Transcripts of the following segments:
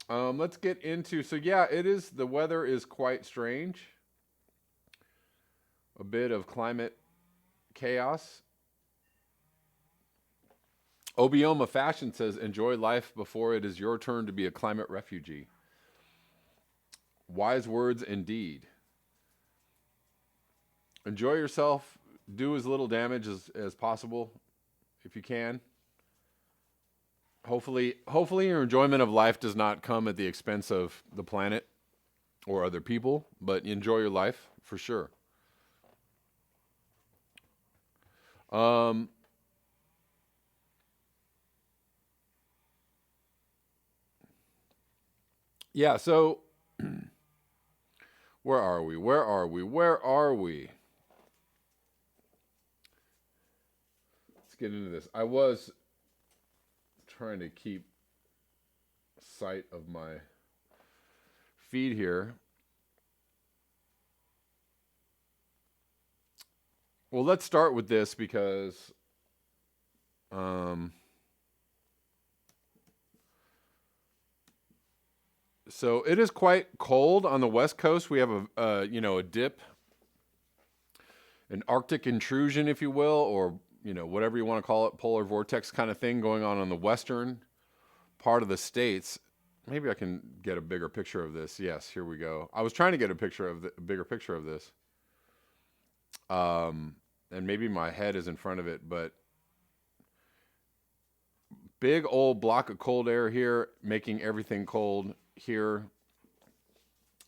Let's get into. So yeah, it is. The weather is quite strange. A bit of climate chaos. Obioma Fashion says, "Enjoy life before it is your turn to be a climate refugee." Wise words indeed. Enjoy yourself. Do as little damage as possible if you can. Hopefully your enjoyment of life does not come at the expense of the planet or other people, but enjoy your life for sure. Um, yeah, so where are we? Where are we? Where are we? Let's get into this. I was trying to keep sight of my feed here. Well, let's start with this because so it is quite cold on the West Coast. We have a dip, an Arctic intrusion, if you will, or whatever you want to call it, polar vortex kind of thing going on the western part of the states. Maybe I can get a bigger picture of this. Yes, here we go. I was trying to get a bigger picture of this, and maybe my head is in front of it, but big old block of cold air here, making everything cold here.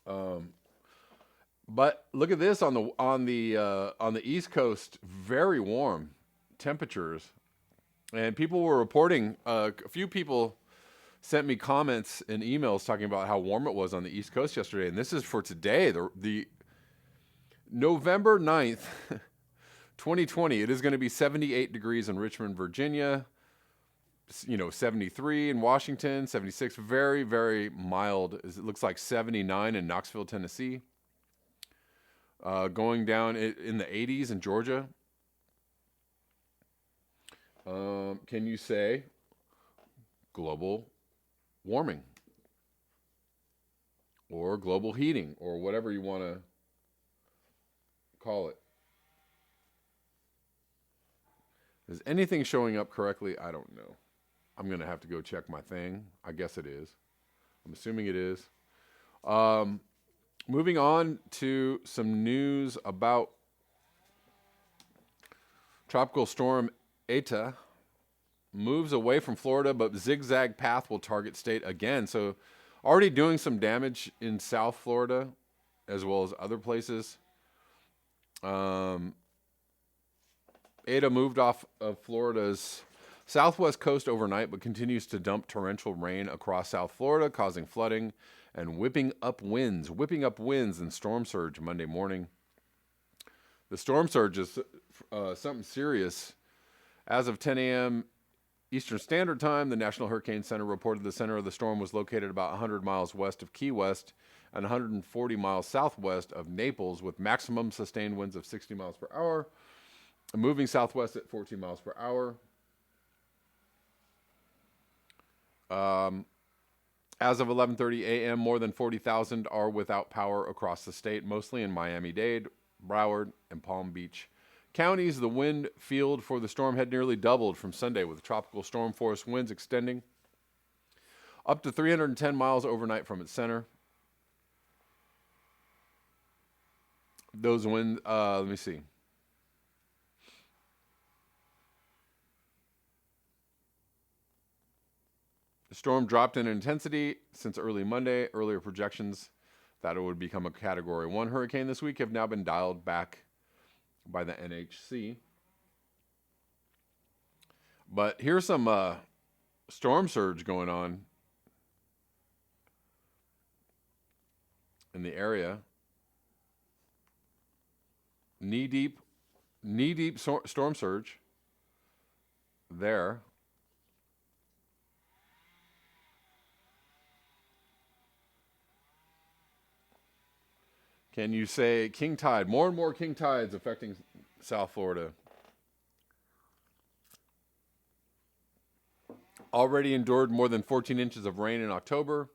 But look at this on the East Coast, very warm temperatures, and people were reporting. A few people sent me comments and emails talking about how warm it was on the East Coast yesterday, and this is for today, the November 9th, 2020. It is going to be 78 degrees in Richmond, Virginia. 73 in Washington, 76, very, very mild. It looks like 79 in Knoxville, Tennessee. Going down in the 80s in Georgia. Can you say global warming or global heating or whatever you want to call it? Is anything showing up correctly? I don't know. I'm going to have to go check my thing. I guess it is. I'm assuming it is. Moving on to some news about Tropical Storm Eta moves away from Florida, but zigzag path will target state again. So already doing some damage in South Florida as well as other places. Eta moved off of Florida's southwest coast overnight, but continues to dump torrential rain across South Florida, causing flooding and whipping up winds and storm surge Monday morning. The storm surge is something serious. As of 10 a.m. Eastern Standard Time, the National Hurricane Center reported the center of the storm was located about 100 miles west of Key West and 140 miles southwest of Naples, with maximum sustained winds of 60 miles per hour, moving southwest at 14 miles per hour. As of 11:30 a.m., more than 40,000 are without power across the state, mostly in Miami-Dade, Broward, and Palm Beach counties. The wind field for the storm had nearly doubled from Sunday, with tropical storm force winds extending up to 310 miles overnight from its center. Those winds, let me see. The storm dropped in intensity since early Monday. Earlier projections that it would become a Category 1 hurricane this week have now been dialed back by the NHC. But here's some storm surge going on in the area. Knee-deep storm surge there. Can you say king tide? More and more king tides affecting South Florida. Already endured more than 14 inches of rain in October.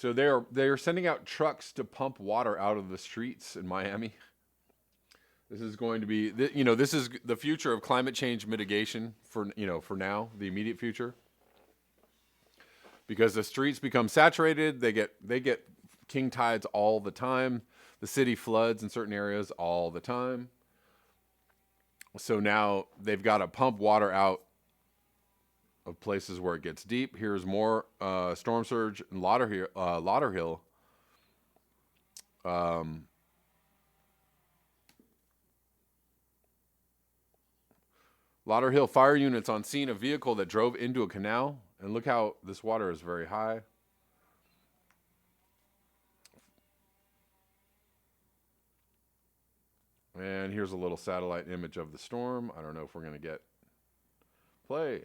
So they are sending out trucks to pump water out of the streets in Miami. This is going to be, this is the future of climate change mitigation for now, the immediate future. Because the streets become saturated, they get king tides all the time. The city floods in certain areas all the time. So now they've got to pump water out of places where it gets deep. Here's more storm surge in Lauderhill. Lauderhill fire units on scene, a vehicle that drove into a canal. And look how this water is very high. And here's a little satellite image of the storm. I don't know if we're going to get play.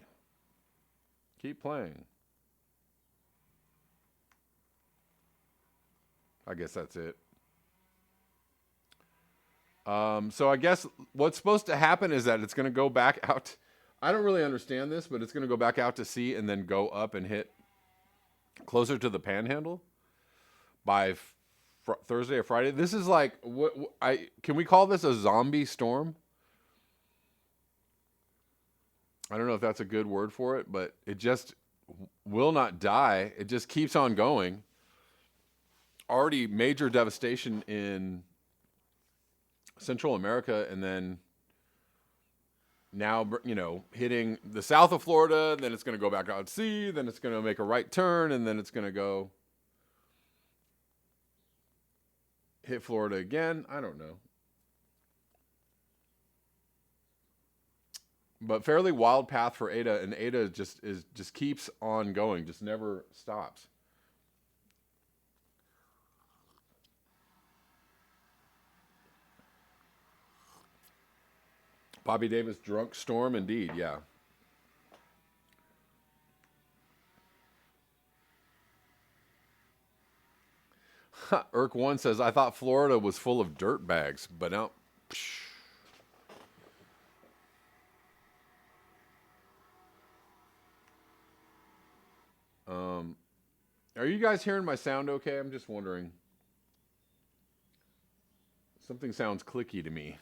Keep playing. I guess that's it. So I guess what's supposed to happen is that it's going to go back out. I don't really understand this, but it's going to go back out to sea and then go up and hit closer to the panhandle by Thursday or Friday. This is like can we call this a zombie storm? I don't know if that's a good word for it, but it just will not die. It just keeps on going. Already major devastation in Central America, and then now, hitting the south of Florida, then it's going to go back out to sea, then it's going to make a right turn, and then it's going to go hit Florida again. I don't know. But fairly wild path for Eta, and Eta just keeps on going, just never stops. Bobby Davis drunk storm indeed, yeah. Irk1 says, I thought Florida was full of dirt bags, but now... Are you guys hearing my sound okay? I'm just wondering. Something sounds clicky to me.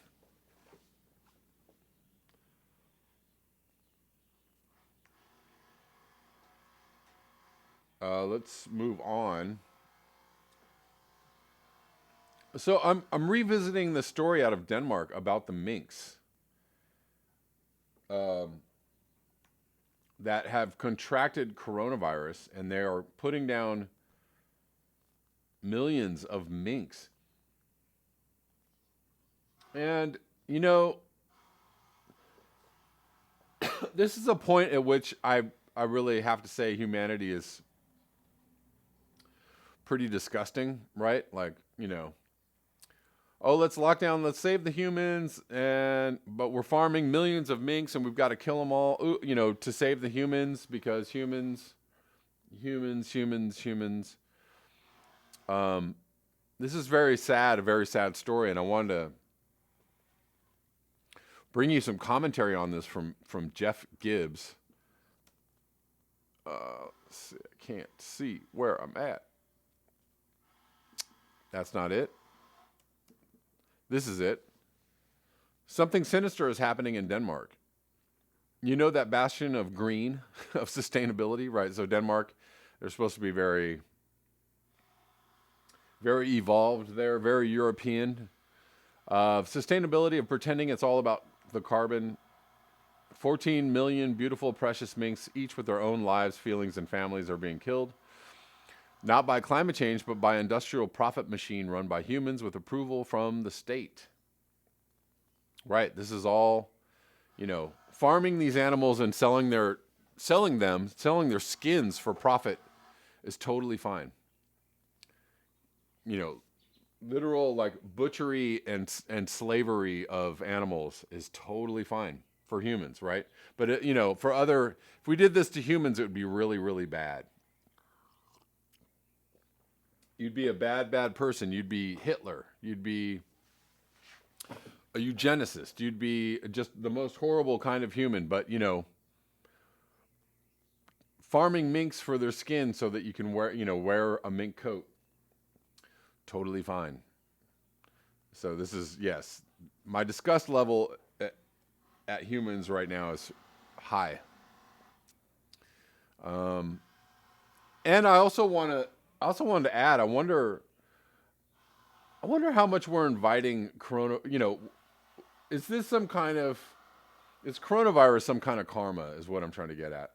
Let's move on. So I'm revisiting the story out of Denmark about the minks that have contracted coronavirus, and they are putting down millions of minks. And this is a point at which I really have to say humanity is pretty disgusting, right? Like, oh, let's lock down, let's save the humans, but we're farming millions of minks and we've got to kill them all, to save the humans, because humans. This is very sad, a very sad story, and I wanted to bring you some commentary on this from Jeff Gibbs. I can't see where I'm at. That's not it. This is it. Something sinister is happening in Denmark. You know that bastion of green, of sustainability, right? So Denmark, they're supposed to be very, very evolved there, very European. Sustainability of pretending it's all about the carbon. 14 million beautiful, precious minks, each with their own lives, feelings, and families, are being killed. Not by climate change, but by industrial profit machine run by humans with approval from the state. Right, this is all, farming these animals and selling their skins for profit is totally fine. Literal like butchery and slavery of animals is totally fine for humans, right? But if we did this to humans, it would be really, really bad. You'd be a bad person. You'd be Hitler. You'd be a eugenicist. You'd be just the most horrible kind of human. But, farming minks for their skin so that you can wear a mink coat. Totally fine. So this is, yes, my disgust level at humans right now is high. And I also wanted to add, I wonder how much we're inviting is this some kind of, is coronavirus some kind of karma is what I'm trying to get at,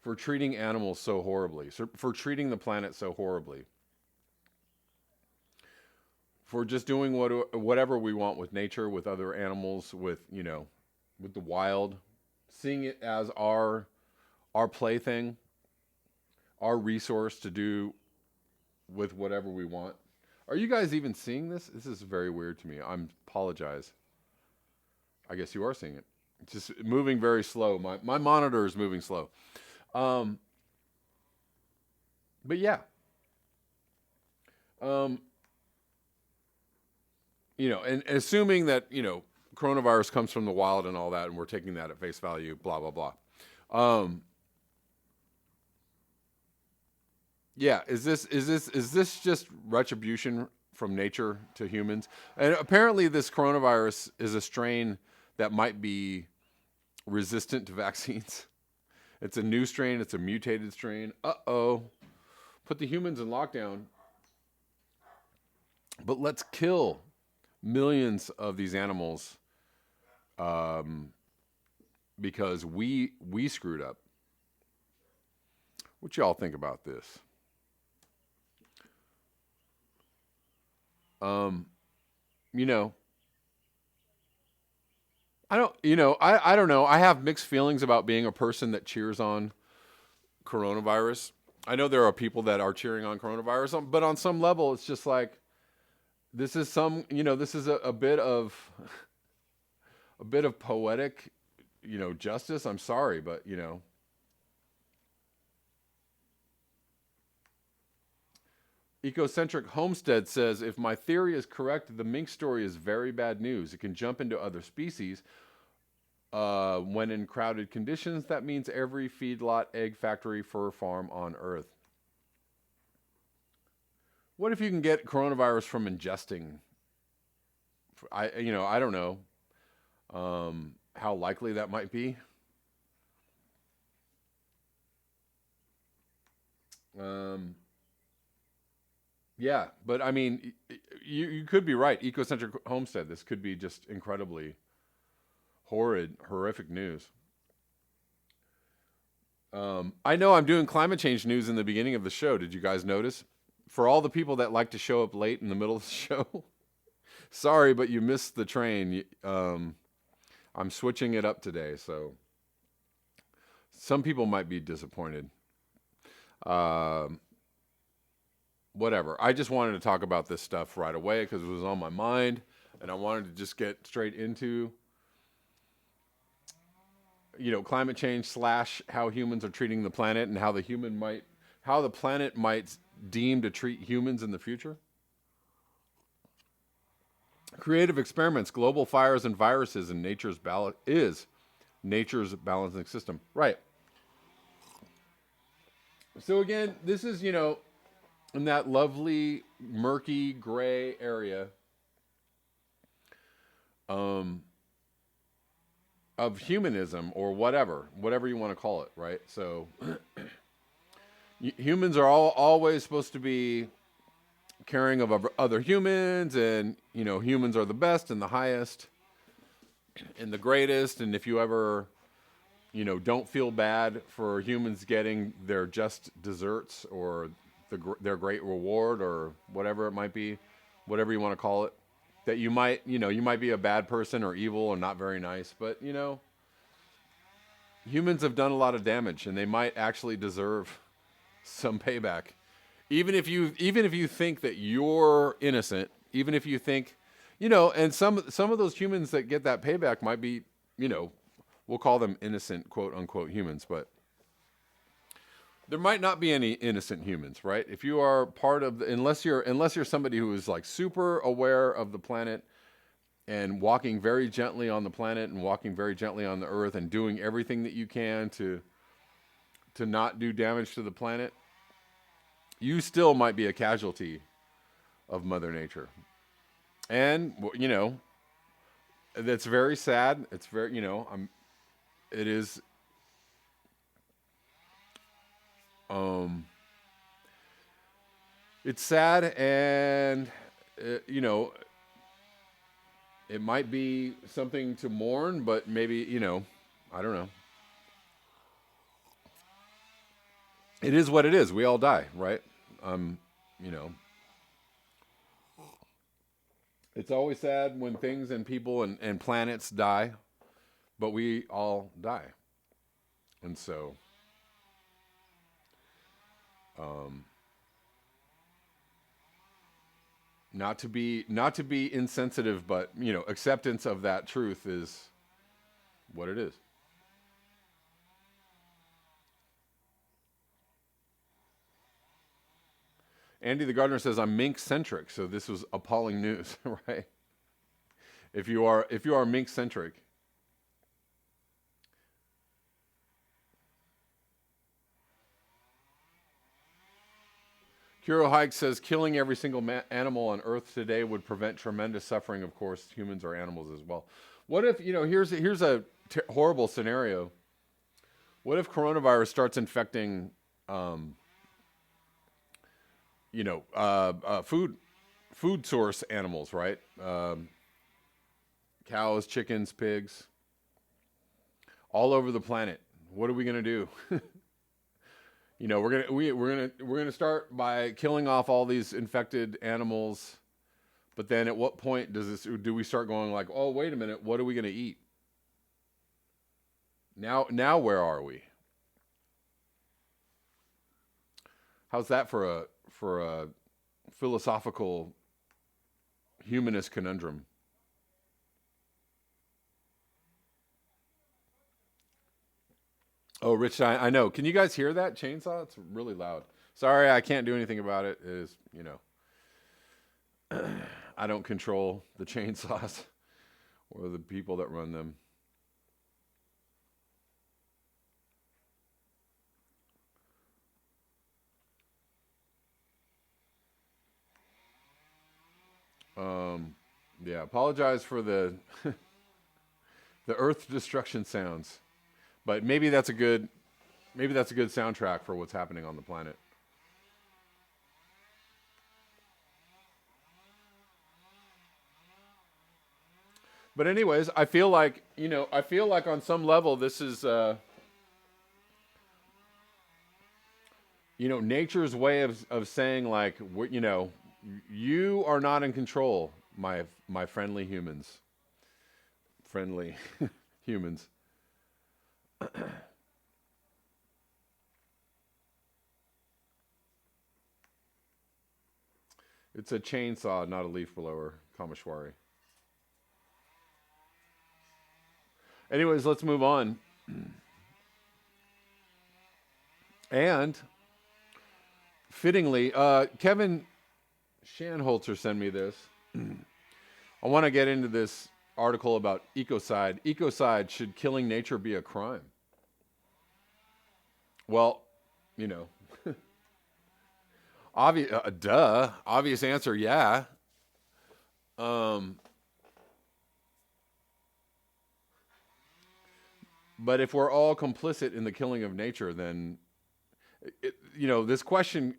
for treating animals so horribly, for treating the planet so horribly, for just doing whatever we want with nature, with other animals, with the wild, seeing it as our plaything, our resource to do with whatever we want. Are you guys even seeing this? This is very weird to me. I apologize. I guess you are seeing it. It's just moving very slow. My monitor is moving slow. But yeah. And assuming that, coronavirus comes from the wild and all that, and we're taking that at face value, blah, blah, blah. Yeah, is this just retribution from nature to humans? And apparently this coronavirus is a strain that might be resistant to vaccines. It's a new strain, it's a mutated strain. Uh-oh. Put the humans in lockdown. But let's kill millions of these animals because we screwed up. What y'all think about this? I don't know. I have mixed feelings about being a person that cheers on coronavirus. I know there are people that are cheering on coronavirus, but on some level, it's just like, this is a bit of poetic, justice. I'm sorry, but Ecocentric Homestead says, if my theory is correct, the mink story is very bad news. It can jump into other species when in crowded conditions. That means every feedlot, egg factory, fur farm on Earth. What if you can get coronavirus from ingesting? I don't know how likely that might be. Yeah, but I mean, you could be right. Ecocentric Homestead, this could be just incredibly horrific news. I know I'm doing climate change news in the beginning of the show. Did you guys notice? For all the people that like to show up late in the middle of the show, sorry, but you missed the train. I'm switching it up today, so some people might be disappointed. Whatever. I just wanted to talk about this stuff right away because it was on my mind, and I wanted to just get straight into, climate change / how humans are treating the planet and how the planet might deem to treat humans in the future. Creative experiments, global fires and viruses, and nature's balancing system. Right. So again, this is, in that lovely, murky, gray area of humanism, or whatever you want to call it, right? So humans are always supposed to be caring of other humans, and humans are the best and the highest and the greatest, and if you ever don't feel bad for humans getting their just desserts or their great reward or whatever it might be, whatever you want to call it, that you might be a bad person or evil or not very nice, but humans have done a lot of damage and they might actually deserve some payback. Even if you think that you're innocent, even if you think, and some of those humans that get that payback might be, we'll call them innocent, quote unquote, humans, but there might not be any innocent humans, right? If you are part of unless you're somebody who is like super aware of the planet and walking very gently on the planet and walking very gently on the earth and doing everything that you can to to not do damage to the planet, you still might be a casualty of Mother Nature. And, you know, that's very sad. It's very, you know, it is, it's sad, and, you know, it might be something to mourn, but maybe, you know, I don't know. It is what it is. We all die, right? You know, it's always sad when things and people and planets die, but we all die. And so, not to be insensitive, but, you know, acceptance of that truth is what it is. Andy the Gardener says, I'm mink-centric, so this was appalling news, right? If you are mink-centric. Kuro Hike says, killing every single animal on Earth today would prevent tremendous suffering. Of course, humans are animals as well. What if, you know, here's a horrible scenario. What if coronavirus starts infecting, you know, food source animals, right? Cows, chickens, pigs, all over the planet. What are we gonna do? You know, we're gonna start by killing off all these infected animals, but then at what point do we start going like, oh, wait a minute, what are we gonna eat? Now where are we? How's that for a philosophical humanist conundrum? Oh, Rich, I know. Can you guys hear that chainsaw? It's really loud. Sorry, I can't do anything about it. It is, you know, I don't control the chainsaws or the people that run them. Yeah, apologize for the the earth destruction sounds. But maybe that's a good soundtrack for what's happening on the planet. But anyways, I feel like on some level this is you know, nature's way of saying like, you know, you are not in control, my friendly humans. Friendly humans. It's a chainsaw, not a leaf blower, Kameshwari. Anyways, let's move on. And fittingly, Kevin Shanholzer sent me this. I want to get into this article about ecocide. Ecocide, should killing nature be a crime? Well, you know, obvious answer, yeah. But if we're all complicit in the killing of nature, then, you know, this question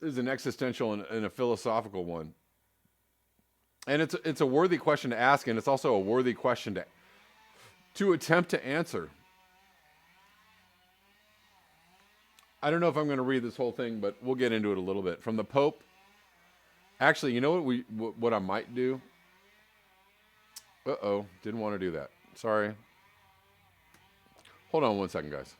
is an existential and a philosophical one. And it's a worthy question to ask, and it's also a worthy question to attempt to answer. I don't know if I'm going to read this whole thing, but we'll get into it a little bit. From the Pope. Actually, you know what I might do? Uh-oh, didn't want to do that. Sorry. Hold on one second, guys.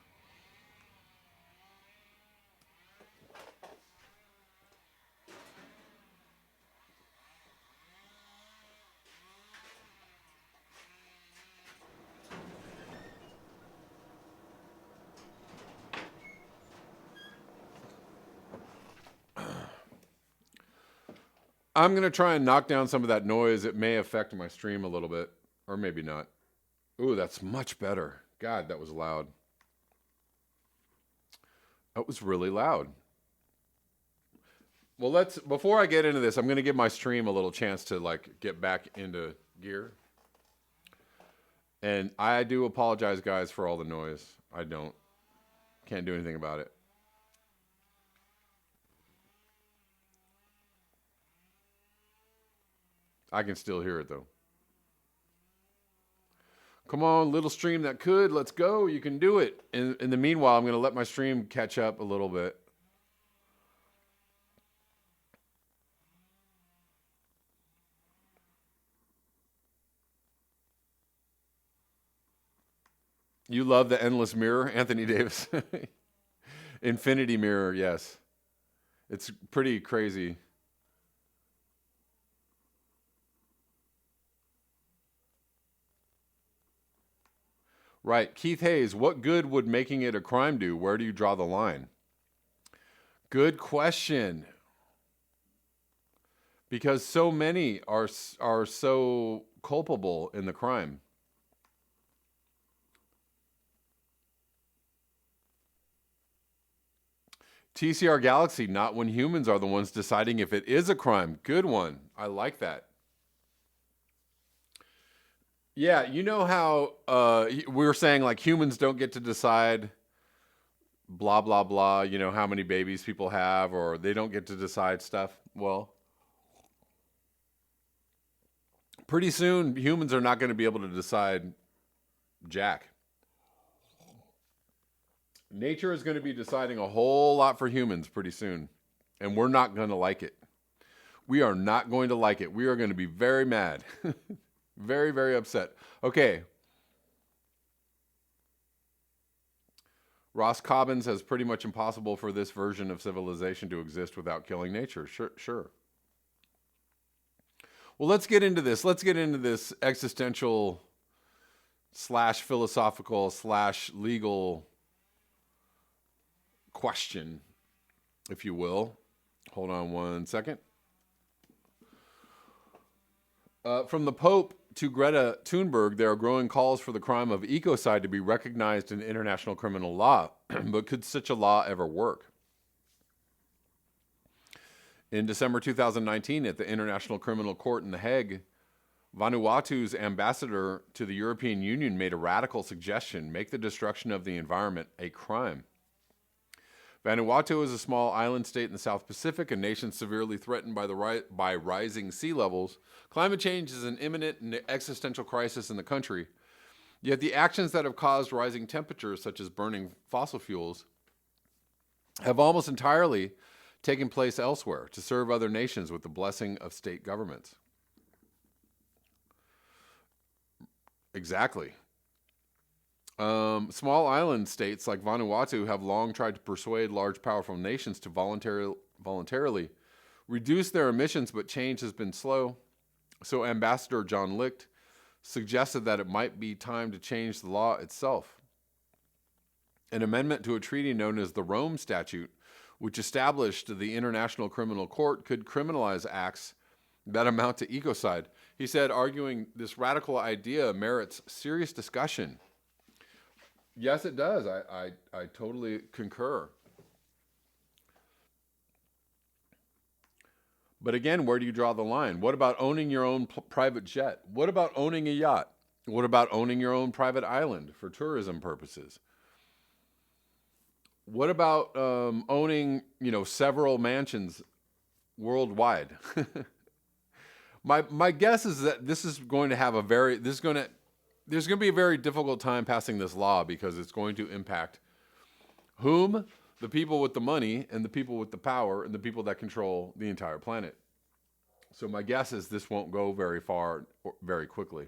I'm going to try and knock down some of that noise. It may affect my stream a little bit, or maybe not. Ooh, that's much better. God, that was loud. That was really loud. Well, before I get into this, I'm going to give my stream a little chance to like get back into gear. And I do apologize, guys, for all the noise. Can't do anything about it. I can still hear it though. Come on, little stream that could. Let's go. You can do it. In the meanwhile, I'm going to let my stream catch up a little bit. You love the endless mirror, Anthony Davis. Infinity mirror, yes. It's pretty crazy. Right. Keith Hayes, what good would making it a crime do? Where do you draw the line? Good question. Because so many are so culpable in the crime. TCR Galaxy, not when humans are the ones deciding if it is a crime. Good one. I like that. Yeah, you know how we were saying like humans don't get to decide blah, blah, blah, you know, how many babies people have, or they don't get to decide stuff. Well, pretty soon humans are not going to be able to decide jack. Nature is going to be deciding a whole lot for humans pretty soon, and we're not going to like it. We are not going to like it. We are going to be very mad. Very, very upset. Okay. Ross Cobbins says pretty much impossible for this version of civilization to exist without killing nature. Sure. Well, let's get into this. Let's get into this existential / philosophical / legal question, if you will. Hold on one second. From the Pope to Greta Thunberg, there are growing calls for the crime of ecocide to be recognized in international criminal law. But could such a law ever work? In December 2019, at the International Criminal Court in The Hague, Vanuatu's ambassador to the European Union made a radical suggestion: make the destruction of the environment a crime. Vanuatu is a small island state in the South Pacific, a nation severely threatened by rising sea levels. Climate change is an imminent and existential crisis in the country. Yet the actions that have caused rising temperatures, such as burning fossil fuels, have almost entirely taken place elsewhere to serve other nations with the blessing of state governments. Exactly. Small island states like Vanuatu have long tried to persuade large, powerful nations to voluntarily reduce their emissions, but change has been slow. So Ambassador John Licht suggested that it might be time to change the law itself. An amendment to a treaty known as the Rome Statute, which established the International Criminal Court, could criminalize acts that amount to ecocide. He said, arguing this radical idea merits serious discussion. Yes, it does. I totally concur. But again, where do you draw the line? What about owning your own private jet? What about owning a yacht? What about owning your own private island for tourism purposes? What about owning, several mansions worldwide? My guess is that this is going to have there's going to be a very difficult time passing this law, because it's going to impact whom? The people with the money and the people with the power and the people that control the entire planet. So my guess is this won't go very far or very quickly,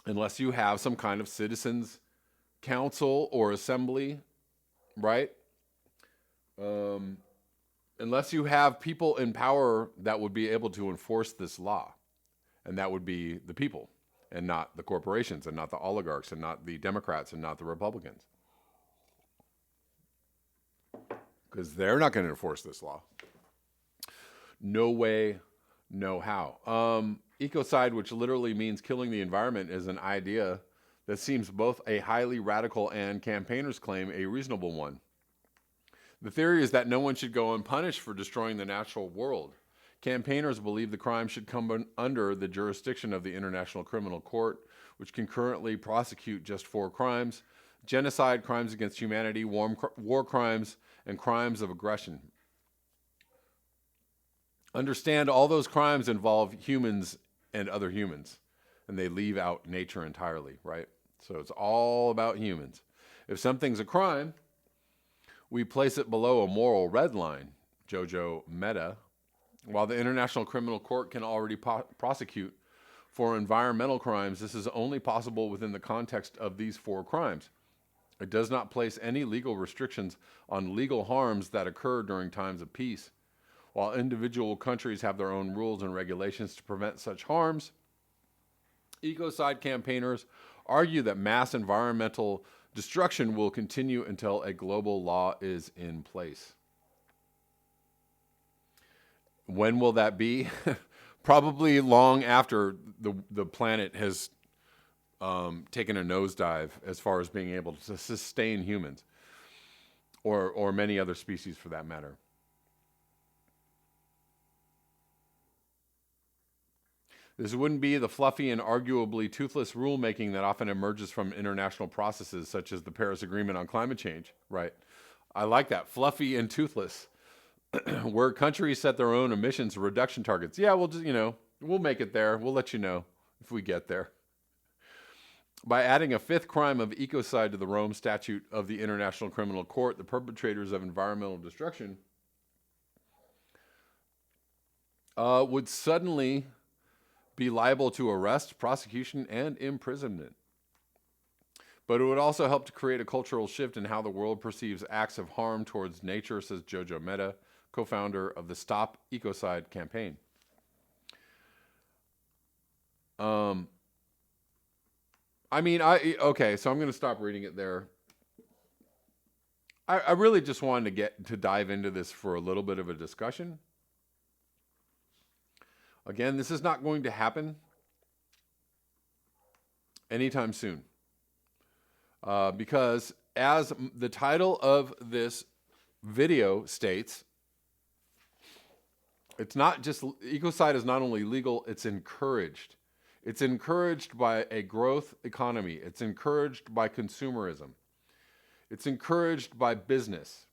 unless you have some kind of citizens council or assembly, right? Unless you have people in power that would be able to enforce this law, and that would be the people, and not the corporations, and not the oligarchs, and not the Democrats, and not the Republicans. Because they're not going to enforce this law. No way, no how. Ecocide, which literally means killing the environment, is an idea that seems both a highly radical and campaigners claim a reasonable one. The theory is that no one should go unpunished for destroying the natural world. Campaigners believe the crime should come under the jurisdiction of the International Criminal Court, which can currently prosecute just 4 crimes: genocide, crimes against humanity, war crimes, and crimes of aggression. Understand, all those crimes involve humans and other humans, and they leave out nature entirely, right? So it's all about humans. If something's a crime, we place it below a moral red line, Jojo Meta. While the International Criminal Court can already prosecute for environmental crimes, this is only possible within the context of these 4 crimes. It does not place any legal restrictions on legal harms that occur during times of peace. While individual countries have their own rules and regulations to prevent such harms, ecocide campaigners argue that mass environmental destruction will continue until a global law is in place. When will that be? Probably long after the planet has taken a nosedive as far as being able to sustain humans, or many other species for that matter. This wouldn't be the fluffy and arguably toothless rulemaking that often emerges from international processes such as the Paris Agreement on climate change, right? I like that, fluffy and toothless, where countries set their own emissions reduction targets. Yeah, we'll just, we'll make it there. We'll let you know if we get there. By adding a 5th crime of ecocide to the Rome Statute of the International Criminal Court, the perpetrators of environmental destruction would suddenly be liable to arrest, prosecution, and imprisonment. But it would also help to create a cultural shift in how the world perceives acts of harm towards nature, says Jojo Meta, co-founder of the Stop Ecocide campaign. Okay, so I'm going to stop reading it there. I really just wanted to dive into this for a little bit of a discussion. Again, this is not going to happen anytime soon. Because as the title of this video states, it's not just, ecocide is not only legal, it's encouraged. It's encouraged by a growth economy. It's encouraged by consumerism. It's encouraged by business,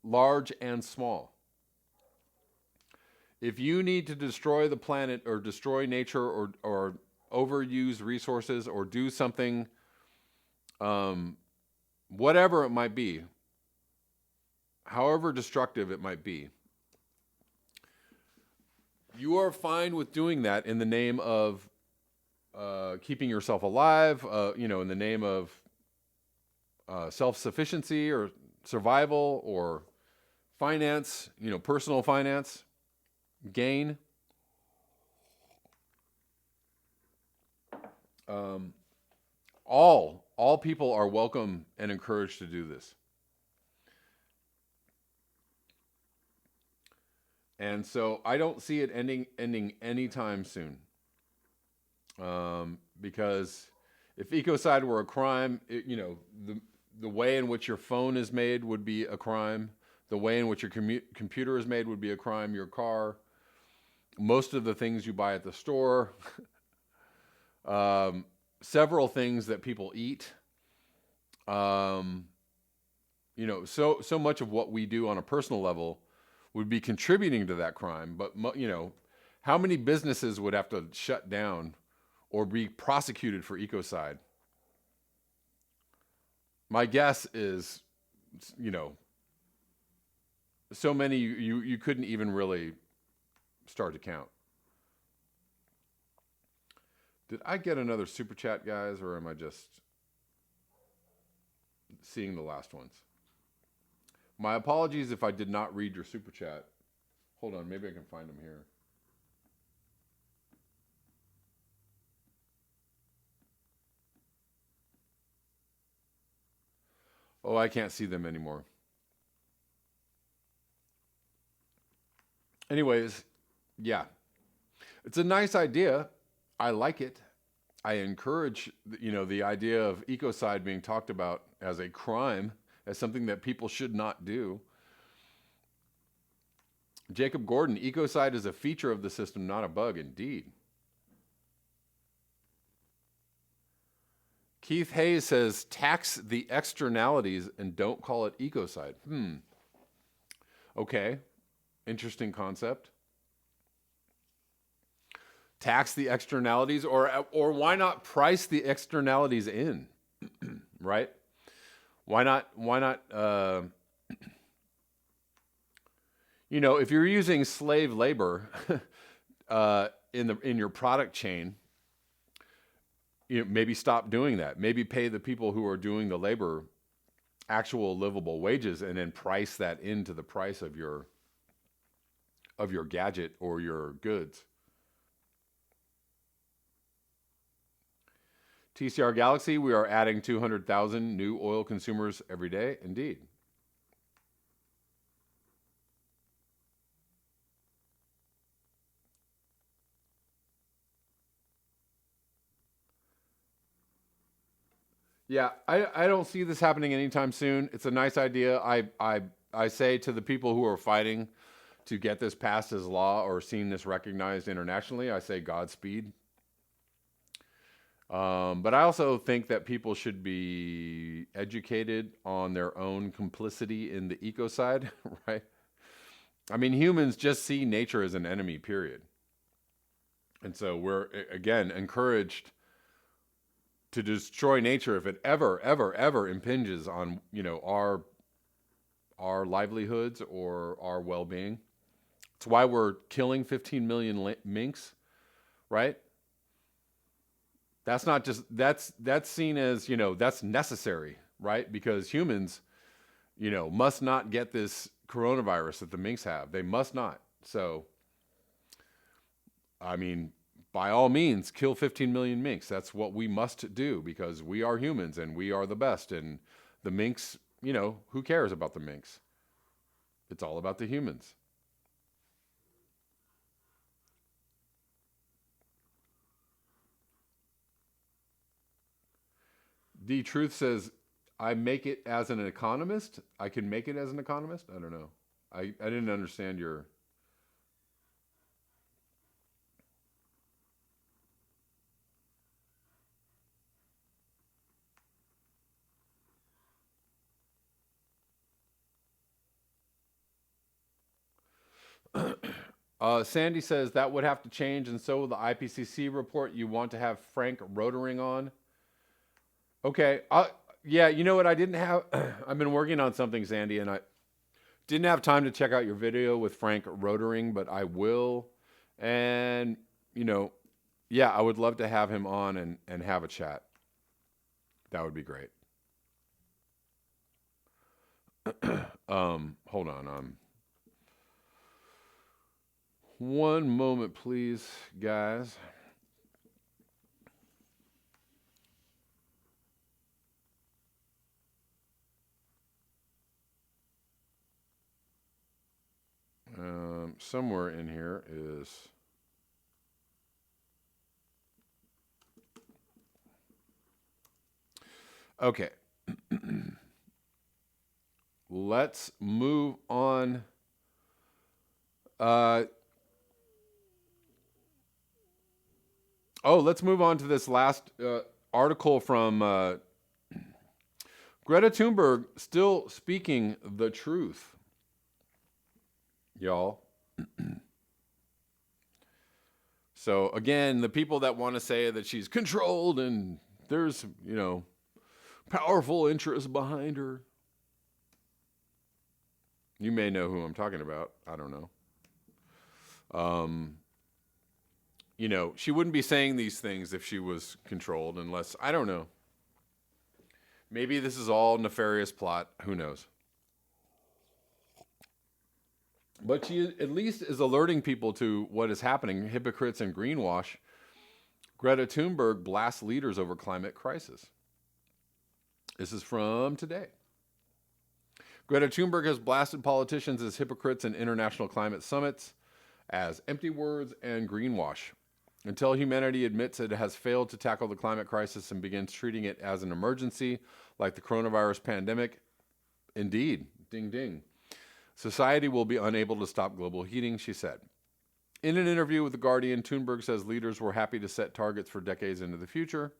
large and small. If you need to destroy the planet or destroy nature or overuse resources or do something, whatever it might be, however destructive it might be, you are fine with doing that in the name of keeping yourself alive, in the name of self-sufficiency or survival or finance, personal finance gain. All people are welcome and encouraged to do this. And so I don't see it ending anytime soon. Because if ecocide were a crime, the way in which your phone is made would be a crime. The way in which your computer is made would be a crime. Your car, most of the things you buy at the store, several things that people eat. So much of what we do on a personal level would be contributing to that crime. But, how many businesses would have to shut down or be prosecuted for ecocide? My guess is, so many you couldn't even really start to count. Did I get another super chat, guys, or am I just seeing the last ones? My apologies if I did not read your super chat. Hold on, maybe I can find them here. Oh, I can't see them anymore. Anyways, yeah. It's a nice idea. I like it. I encourage, the idea of ecocide being talked about as a crime as something that people should not do. Jacob Gordon, Ecocide is a feature of the system, not a bug. Indeed. Keith Hayes says, tax the externalities and don't call it ecocide. Okay. Interesting concept. Tax the externalities, or why not price the externalities in, right? Why not, if you're using slave labor in your product chain, maybe stop doing that. Maybe pay the people who are doing the labor actual livable wages, and then price that into the price of your gadget or your goods. TCR Galaxy, we are adding 200,000 new oil consumers every day. Indeed. Yeah, I don't see this happening anytime soon. It's a nice idea. I say to the people who are fighting to get this passed as law or seeing this recognized internationally, I say Godspeed. But I also think that people should be educated on their own complicity in the ecocide, right? I mean, humans just see nature as an enemy, period. And so we're, again, encouraged to destroy nature if it ever impinges on, our livelihoods or our well-being. It's why we're killing 15 million minks, right? That's not just, that's seen as, that's necessary, right? Because humans, must not get this coronavirus that the minks have. They must not. So, I mean, by all means, kill 15 million minks. That's what we must do because we are humans and we are the best. And the minks, who cares about the minks? It's all about the humans. D Truth says, I make it as an economist. I can make it as an economist. I don't know. I didn't understand your... Sandy says that would have to change, and so will the IPCC report. You want to have Frank Rotering on. Okay. Yeah, you know what? I didn't have... I've been working on something, Sandy, and I didn't have time to check out your video with Frank Rotering, but I will. And, yeah, I would love to have him on and have a chat. That would be great. Hold on. One moment, please, guys. Somewhere in here is... Okay. Let's move on. Let's move on to this last article from Greta Thunberg, still speaking the truth, y'all. So again, the people that want to say that she's controlled and there's, powerful interests behind her. You may know who I'm talking about. I don't know. She wouldn't be saying these things if she was controlled unless, I don't know. Maybe this is all nefarious plot. Who knows? But she at least is alerting people to what is happening. Hypocrites and greenwash. Greta Thunberg blasts leaders over climate crisis. This is from today. Greta Thunberg has blasted politicians as hypocrites in international climate summits, as empty words and greenwash. Until humanity admits it has failed to tackle the climate crisis and begins treating it as an emergency, like the coronavirus pandemic, Indeed. Ding, ding. Society will be unable to stop global heating, she said. In an interview with The Guardian, Thunberg says leaders were happy to set targets for decades into the future,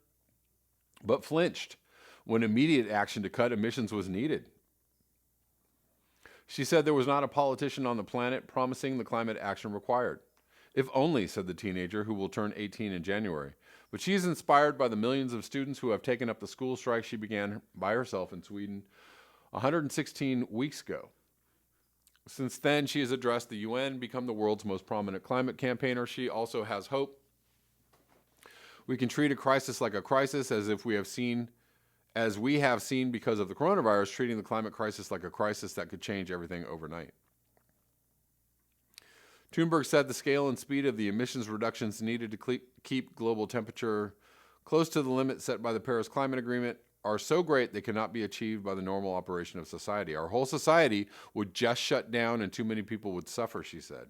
but flinched when immediate action to cut emissions was needed. She said there was not a politician on the planet promising the climate action required. If only, said the teenager, who will turn 18 in January. But she is inspired by the millions of students who have taken up the school strike she began by herself in Sweden 116 weeks ago. Since then, she has addressed the UN, become the world's most prominent climate campaigner. She also has hope. We can treat a crisis like a crisis, we have seen because of the coronavirus, treating the climate crisis like a crisis that could change everything overnight. Thunberg said the scale and speed of the emissions reductions needed to keep global temperature close to the limit set by the Paris Climate Agreement are so great they cannot be achieved by the normal operation of society. Our whole society would just shut down and too many people would suffer, she said.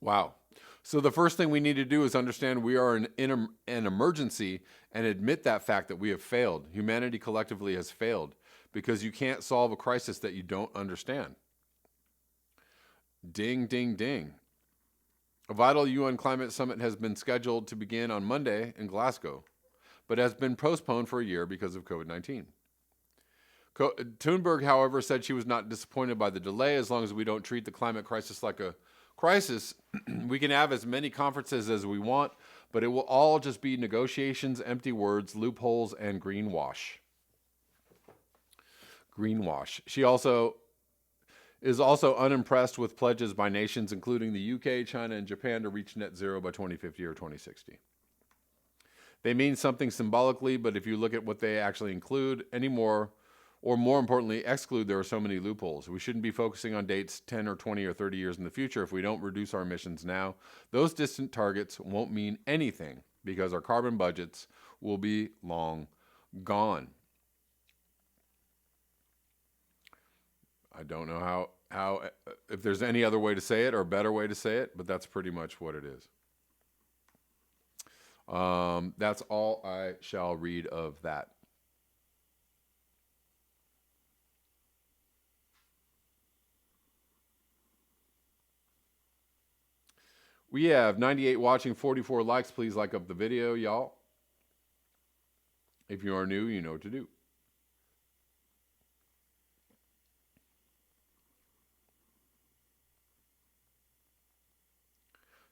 Wow. So the first thing we need to do is understand we are in an emergency and admit that fact that we have failed. Humanity collectively has failed because you can't solve a crisis that you don't understand. Ding, ding, ding. A vital UN climate summit has been scheduled to begin on Monday in Glasgow, but has been postponed for a year because of COVID-19. Thunberg, however, said she was not disappointed by the delay. As long as we don't treat the climate crisis like a crisis, we can have as many conferences as we want, but it will all just be negotiations, empty words, loopholes, and greenwash. Greenwash. She is also unimpressed with pledges by nations, including the UK, China, and Japan, to reach net zero by 2050 or 2060. They mean something symbolically, but if you look at what they actually include anymore, or more importantly, exclude, there are so many loopholes. We shouldn't be focusing on dates 10 or 20 or 30 years in the future. If we don't reduce our emissions now, those distant targets won't mean anything because our carbon budgets will be long gone. I don't know how if there's any other way to say it or a better way to say it, but that's pretty much what it is. That's all I shall read of that. We have 98 watching, 44 likes. Please like up the video, y'all. If you are new, you know what to do.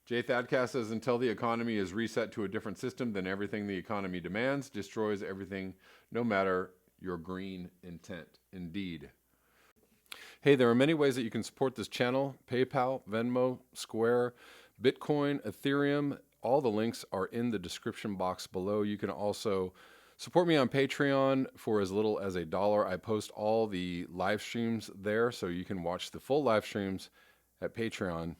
Jay Thadcast says, until the economy is reset to a different system, then everything the economy demands destroys everything, no matter your green intent. Indeed. Hey, there are many ways that you can support this channel. PayPal, Venmo, Square, Bitcoin, Ethereum. All the links are in the description box below. You can also support me on Patreon for as little as $1. I post all the live streams there, so you can watch the full live streams at Patreon